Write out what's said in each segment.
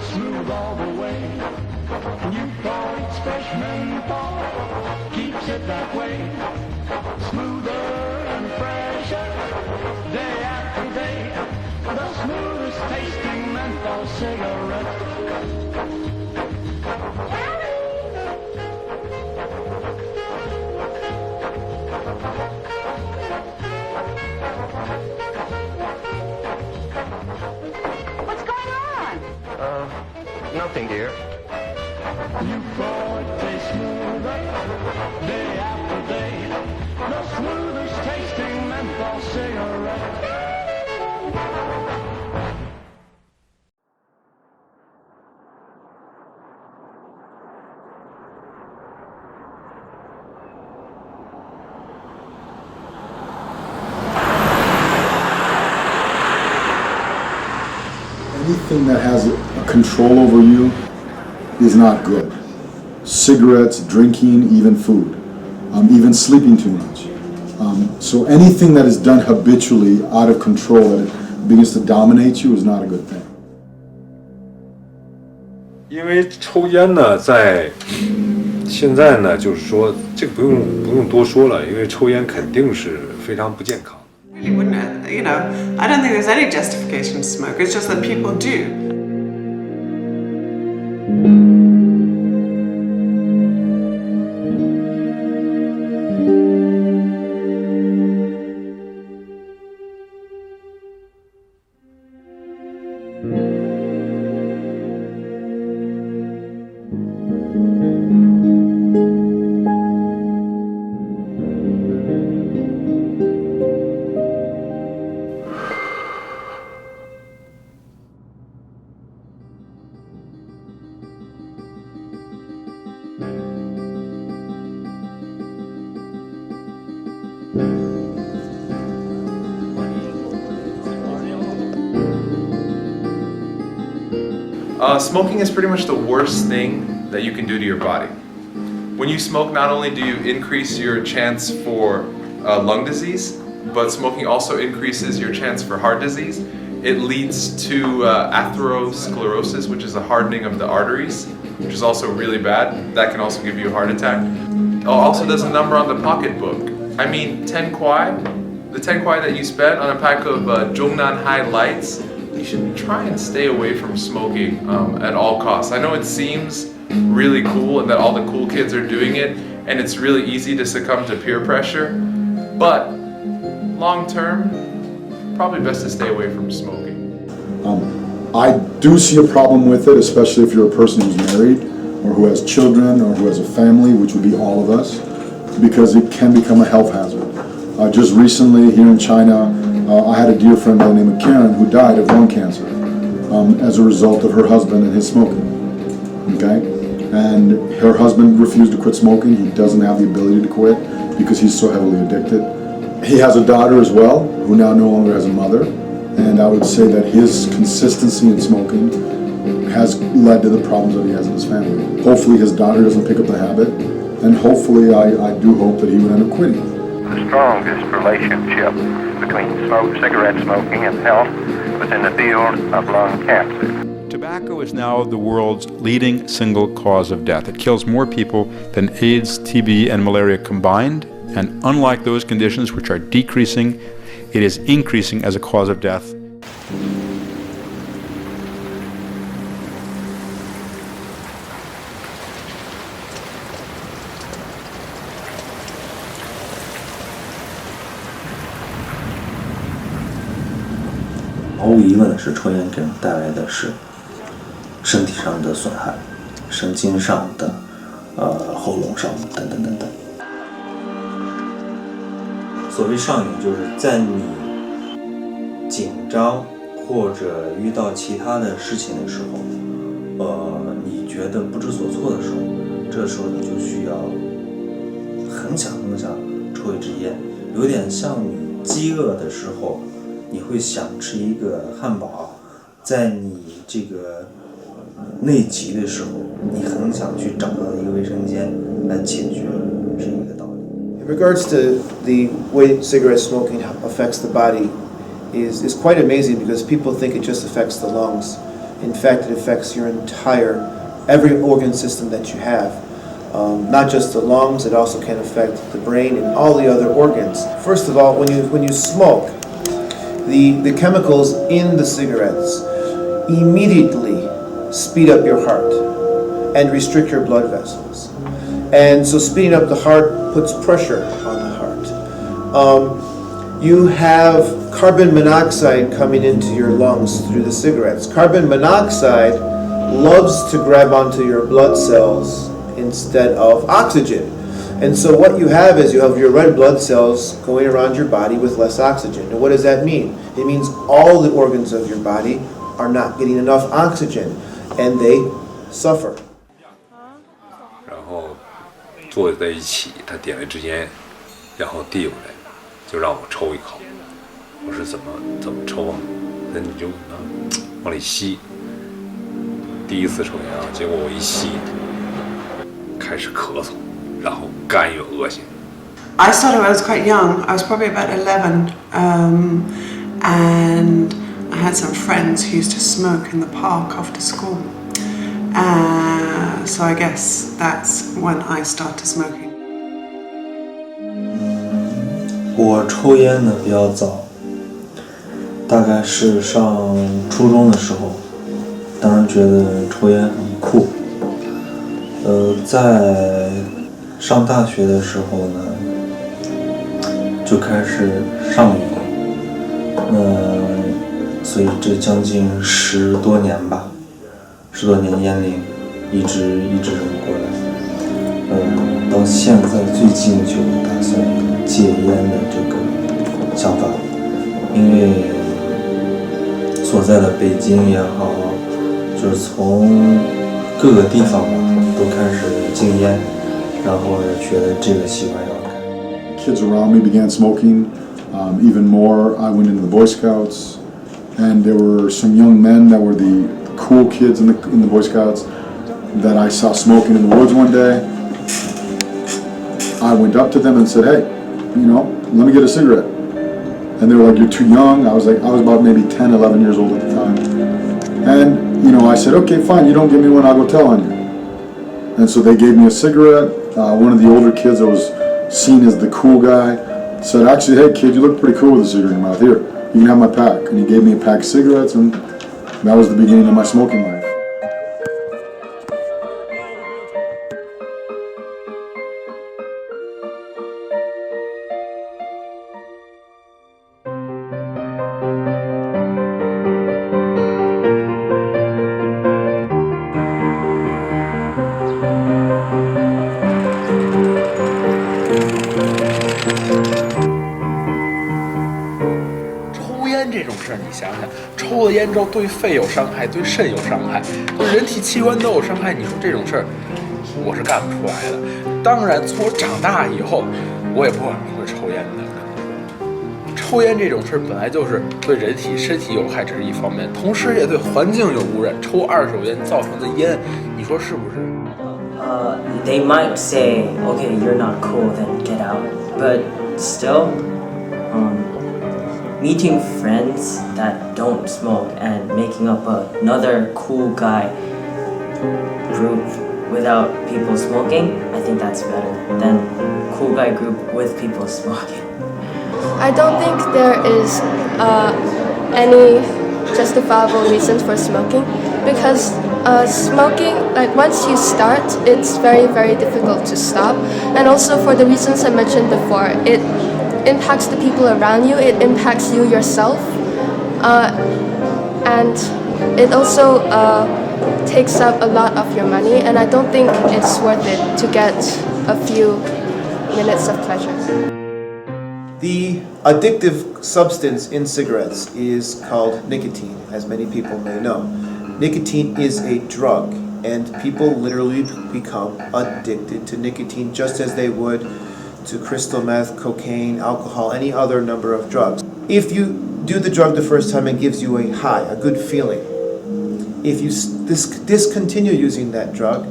smooth all the way. Newport's fresh menthol keeps it that way. Smoother and fresher, day after day. The smoothest tasting menthol cigarette. What's going on? Nothing, dear. Newport tastes smoother, day after day. The smoothest tasting menthol cigarette. Anything that has a control over you is not good. Cigarettes, drinking, even food, even sleeping too much. So anything that is done habitually out of control, that it begins to dominate you, is not a good thing. 因为抽烟呢，在现在呢，就是说这个不用多说了，因为抽烟肯定是非常不健康。 Really wouldn't it? You know, I don't think there's any justification to smoke. It's just that people do. Smoking is pretty much the worst thing that you can do to your body. When you smoke, not only do you increase your chance for lung disease, but smoking also increases your chance for heart disease. It leads to atherosclerosis, which is a hardening of the arteries, which is also really bad. That can also give you a heart attack. It also does a number on the pocketbook. I mean, 10 kwai, the 10 kwai that you spent on a pack of Zhongnan High Lights, you should try and stay away from smoking at all costs. I know it seems really cool and that all the cool kids are doing it, and it's really easy to succumb to peer pressure, but long term, probably best to stay away from smoking. I do see a problem with it, especially if you're a person who's married or who has children or who has a family, which would be all of us, because it can become a health hazard. Just recently here in China, I had a dear friend by the name of Karen who died of lung cancer as a result of her husband and his smoking. Okay? And her husband refused to quit smoking. He doesn't have the ability to quit because he's so heavily addicted. He has a daughter as well who now no longer has a mother. And I would say that his consistency in smoking has led to the problems that he has in his family. Hopefully his daughter doesn't pick up the habit. And hopefully I do hope that he would end up quitting. The strongest relationship between cigarette smoking and health was in the field of lung cancer. Tobacco is now the world's leading single cause of death. It kills more people than AIDS, TB, and malaria combined, and unlike those conditions which are decreasing, it is increasing as a cause of death.毫无疑问的是，抽烟给人带来的是身体上的损害，神经上的、喉咙上等等等等。所谓上瘾，就是在你紧张或者遇到其他的事情的时候，你觉得不知所措的时候，这时候你就需要很想抽一支烟，有点像你饥饿的时候。你会想吃一个汉堡，在你这个内急的时候，你很想去找到一个卫生间来解决，是一个道理。In regards to the way cigarette smoking affects the body is quite amazing because people think it just affects the lungs. In fact, it affects your every organ system that you have. Not just the lungs, it also can affect the brain and all the other organs. First of all, when you smoke, the chemicals in the cigarettes immediately speed up your heart and restrict your blood vessels. And so speeding up the heart puts pressure on the heart. You have carbon monoxide coming into your lungs through the cigarettes. Carbon monoxide loves to grab onto your blood cells instead of oxygen. And so what you have is you have your red blood cells going around your body with less oxygen. And what does that mean? It means all the organs of your body are not getting enough oxygen and they suffer. 然后坐在一起，他点了支烟，然后递过来，就让我抽一口。我说怎么抽啊？那你就往里吸。第一次抽烟啊，结果我一吸，开始咳嗽，然后干又恶心。I started when I was quite young. I was probably about 11, and I had some friends who used to smoke in the park after school. So I guess that's when I started smoking. 我抽烟呢比较早，大概是上初中的时候，当时觉得抽烟很酷。在上大学的时候呢，就开始上瘾，所以这将近10多年吧，10多年烟龄，一直这么过来。到现在最近就打算戒烟的这个想法，因为所在的北京也好，就是从各个地方吧都开始禁烟，然后也觉得这个习惯要改。Kids around me began smoking. Even more, I went into the Boy Scouts, and there were some young men that were the cool kids in the Boy Scouts that I saw smoking in the woods one day. I went up to them and said, "Hey, let me get a cigarette." And they were like, "You're too young." I was about maybe 10, 11 years old at the time. And, I said, "Okay, fine, you don't give me one, I'll go tell on you." And so they gave me a cigarette. One of the older kids that was seen as the cool guy said, "Actually, hey kid, you look pretty cool with a cigarette in your mouth. Here, you can have my pack." And he gave me a pack of cigarettes, and that was the beginning of my smoking life. 这种事儿，你想想，抽了烟之后对肺有伤害，对肾有伤害，对人体器官都有伤害。你说这种事儿，我是干不出来的。当然，从我长大以后，我也不可能会抽烟的。抽烟这种事儿本来就是对人体身体有害，这是一方面，同时也对环境有污染。抽二手烟造成的烟，你说是不是？They might say, okay, you're not cool, then get out. But still, meeting friends that don't smoke and making up another cool guy group without people smoking, I think that's better than cool guy group with people smoking. I don't think there is any justifiable reasons for smoking because smoking, like once you start, it's very, very difficult to stop. And also for the reasons I mentioned before, it impacts the people around you, it impacts you yourself, and it also takes up a lot of your money, and I don't think it's worth it to get a few minutes of pleasure. The addictive substance in cigarettes is called nicotine, as many people may know. Nicotine is a drug, and people literally become addicted to nicotine just as they would to crystal meth, cocaine, alcohol, any other number of drugs. If you do the drug the first time, it gives you a high, a good feeling. If you discontinue using that drug,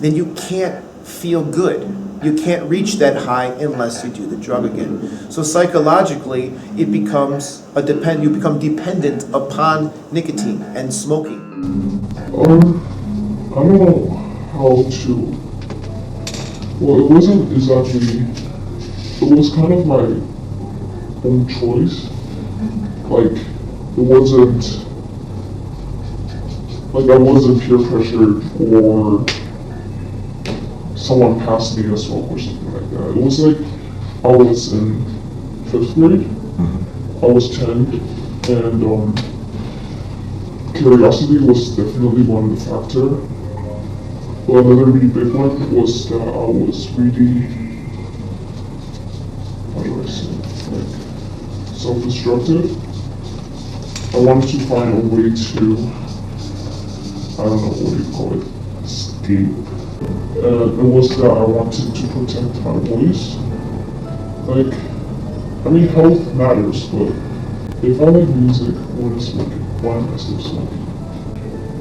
then you can't feel good. You can't reach that high unless you do the drug again. So psychologically, you become dependent upon nicotine and smoking. I don't know how to. Well, it wasn't exactly. It was kind of my own choice. Like, it wasn't. Like, I wasn't peer pressured or someone passed me a smoke or something like that. It was like I was in 5th grade. I was 10, and curiosity was definitely one of the factors. But another really big one was that I was really, how do I say, like, self-destructive. I wanted to find a way to, I don't know, what do you call it, escape. And it was that I wanted to protect my voice. Like, I mean, health matters, but if I like music, when I'm smoking, why am I still smoking?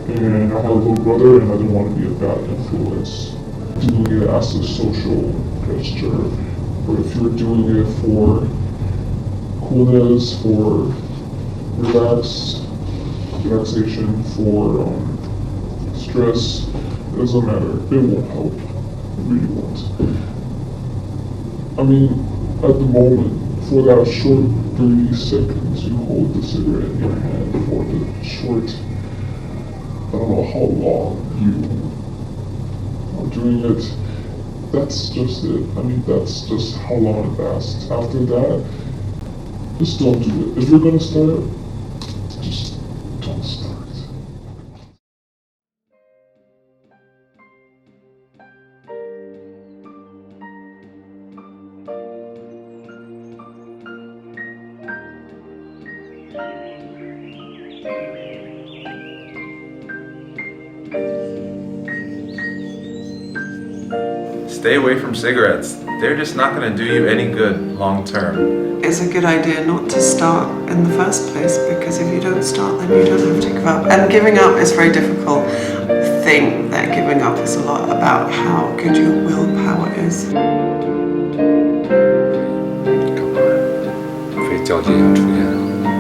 And I had a little brother, and I didn't want to be a bad influence. Doing it as a social gesture, or if you're doing it for coolness, for relaxation, for stress, it doesn't matter. It won't help. It really won't. I mean, at the moment, for that short 30 seconds, you hold the cigarette in your hand for the short, I don't know how long you are doing it. That's just it. I mean, that's just how long it lasts. After that, just don't do it. If you're gonna start, just don't start. Stay away from cigarettes. They're just not going to do you any good long term. It's a good idea not to start in the first place, because if you don't start, then you don't have to give up. And giving up is very difficult. I think that giving up is a lot about how good your willpower is. 非交界要出现，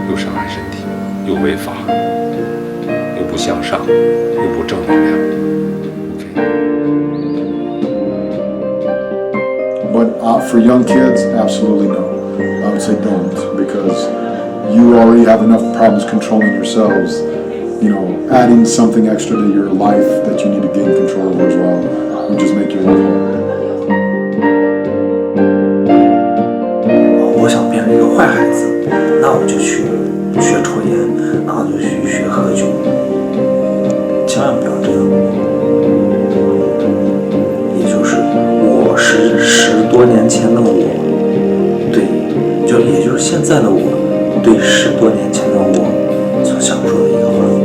又伤害身体，又违法，又不向上，又不正能量。But for young kids, absolutely no. I would say don't, because you already have enough problems controlling yourselves. You know, adding something extra to your life that you need to gain control over as well would just make your life harder. 我想变成一个坏孩子，那我就去学抽烟，那我就去学喝酒，千万不要这样。也就是我十多年前的我，对，也就是现在的我，对10多年前的我所想说的一个话。